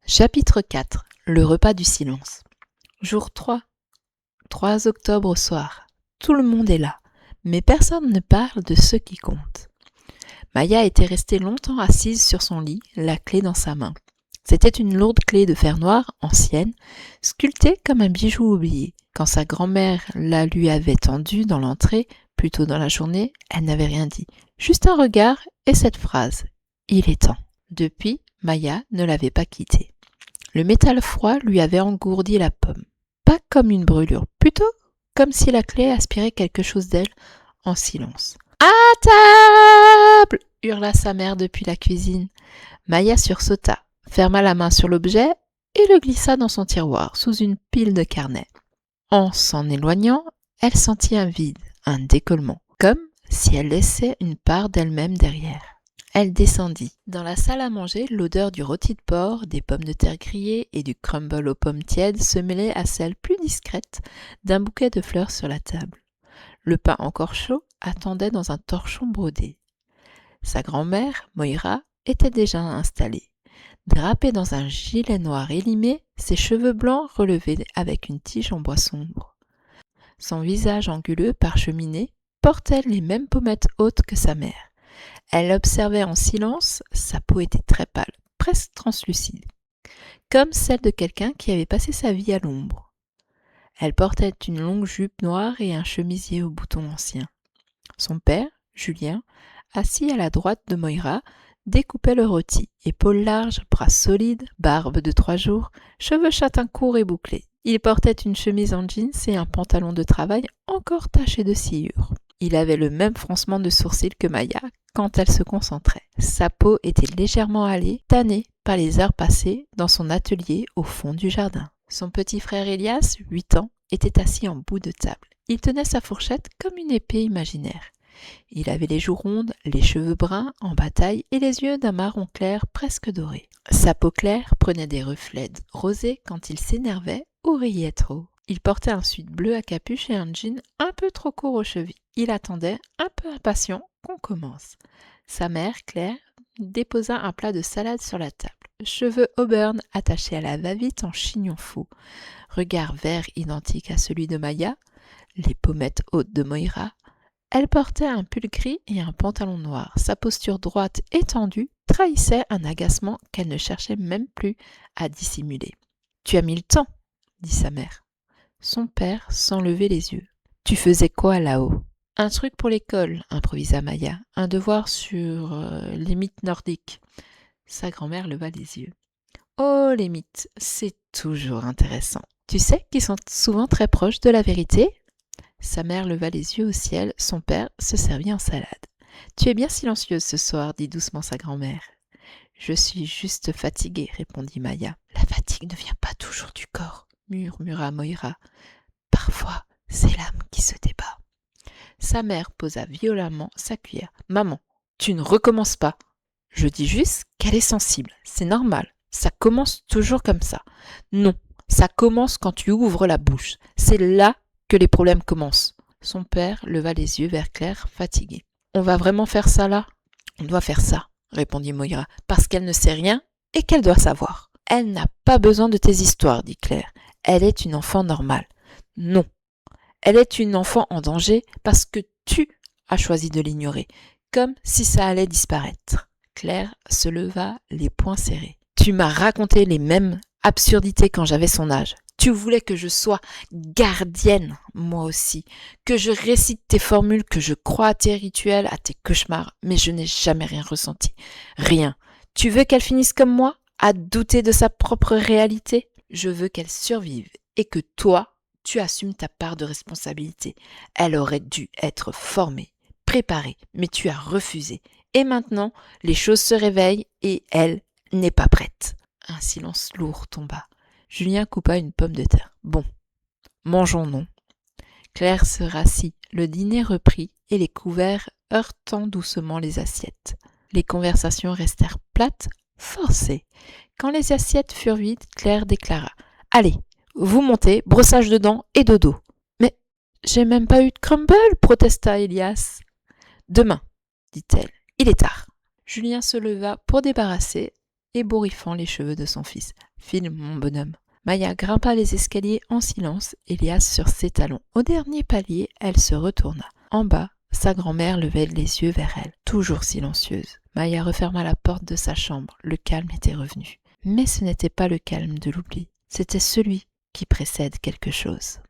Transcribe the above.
Chapitre 4. Le repas du silence. Jour 3. 3 octobre au soir. Tout le monde est là, mais personne ne parle de ce qui compte. Maya était restée longtemps assise sur son lit, la clé dans sa main. C'était une lourde clé de fer noir, ancienne, sculptée comme un bijou oublié. Quand sa grand-mère la lui avait tendue dans l'entrée, plus tôt dans la journée, elle n'avait rien dit. Juste un regard et cette phrase. Il est temps. Depuis, Maya ne l'avait pas quittée. Le métal froid lui avait engourdi la paume. Pas comme une brûlure, plutôt comme si la clé aspirait quelque chose d'elle en silence. « À table !» hurla sa mère depuis la cuisine. Maya sursauta, ferma la main sur l'objet et le glissa dans son tiroir, sous une pile de carnets. En s'en éloignant, elle sentit un vide, un décollement, comme si elle laissait une part d'elle-même derrière. Elle descendit. Dans la salle à manger, l'odeur du rôti de porc, des pommes de terre grillées et du crumble aux pommes tièdes se mêlait à celle plus discrète d'un bouquet de fleurs sur la table. Le pain encore chaud attendait dans un torchon brodé. Sa grand-mère, Moira, était déjà installée. Drapée dans un gilet noir élimé, ses cheveux blancs relevés avec une tige en bois sombre. Son visage anguleux parcheminé portait les mêmes pommettes hautes que sa mère. Elle observait en silence, sa peau était très pâle, presque translucide, comme celle de quelqu'un qui avait passé sa vie à l'ombre. Elle portait une longue jupe noire et un chemisier aux boutons anciens. Son père, Julien, assis à la droite de Moira, découpait le rôti, épaules larges, bras solides, barbe de 3 jours, cheveux châtains courts et bouclés. Il portait une chemise en jeans et un pantalon de travail encore taché de sciure. Il avait le même froncement de sourcils que Maya quand elle se concentrait. Sa peau était légèrement hâlée, tannée par les heures passées dans son atelier au fond du jardin. Son petit frère Elias, 8 ans, était assis en bout de table. Il tenait sa fourchette comme une épée imaginaire. Il avait les joues rondes, les cheveux bruns en bataille et les yeux d'un marron clair presque doré. Sa peau claire prenait des reflets rosés quand il s'énervait ou riait trop. Il portait un sweat bleu à capuche et un jean un peu trop court aux chevilles. Il attendait, un peu impatient, qu'on commence. Sa mère, Claire, déposa un plat de salade sur la table. Cheveux auburn attachés à la va-vite en chignon faux. Regard vert identique à celui de Maya, les pommettes hautes de Moira. Elle portait un pull gris et un pantalon noir. Sa posture droite et tendue trahissait un agacement qu'elle ne cherchait même plus à dissimuler. « Tu as mis le temps » dit sa mère. Son père sans lever les yeux. « Tu faisais quoi là-haut » ? « Un truc pour l'école, improvisa Maya. Un devoir sur les mythes nordiques. » Sa grand-mère leva les yeux. « Oh, les mythes, c'est toujours intéressant. Tu sais qu'ils sont souvent très proches de la vérité ?» Sa mère leva les yeux au ciel, son père se servit en salade. « Tu es bien silencieuse ce soir, dit doucement sa grand-mère. »« Je suis juste fatiguée, répondit Maya. »« La fatigue ne vient pas toujours du corps, murmura Moira. Parfois, c'est l'âme qui se débat. » Sa mère posa violemment sa cuillère. « Maman, tu ne recommences pas. Je dis juste qu'elle est sensible, c'est normal. Ça commence toujours comme ça. Non, ça commence quand tu ouvres la bouche. C'est là que les problèmes commencent. » Son père leva les yeux vers Claire, fatigué. « On va vraiment faire ça là ?»« On doit faire ça, » répondit Moira, « parce qu'elle ne sait rien et qu'elle doit savoir. »« Elle n'a pas besoin de tes histoires, dit Claire. Elle est une enfant normale. »« Non, elle est une enfant en danger parce que tu as choisi de l'ignorer, comme si ça allait disparaître. » Claire se leva, les poings serrés. « Tu m'as raconté les mêmes absurdités quand j'avais son âge. Tu voulais que je sois gardienne, moi aussi, que je récite tes formules, que je croie à tes rituels, à tes cauchemars, mais je n'ai jamais rien ressenti. Rien. Tu veux qu'elle finisse comme moi, à douter de sa propre réalité ? Je veux qu'elle survive et que toi, tu assumes ta part de responsabilité. Elle aurait dû être formée, préparée, mais tu as refusé. Et maintenant, les choses se réveillent et elle n'est pas prête. » Un silence lourd tomba. Julien coupa une pomme de terre. « Bon, mangeons, non ?» Claire se rassit. Le dîner reprit et les couverts heurtant doucement les assiettes. Les conversations restèrent plates, forcées. Quand les assiettes furent vides, Claire déclara « Allez, vous montez, brossage de dents et dodo. »« Mais j'ai même pas eu de crumble » protesta Elias. « Demain, dit-elle, il est tard. » Julien se leva pour débarrasser ébouriffant les cheveux de son fils. « File, mon bonhomme !» Maya grimpa les escaliers en silence, Elias sur ses talons. Au dernier palier, elle se retourna. En bas, sa grand-mère levait les yeux vers elle, toujours silencieuse. Maya referma la porte de sa chambre. Le calme était revenu. Mais ce n'était pas le calme de l'oubli, c'était celui qui précède quelque chose.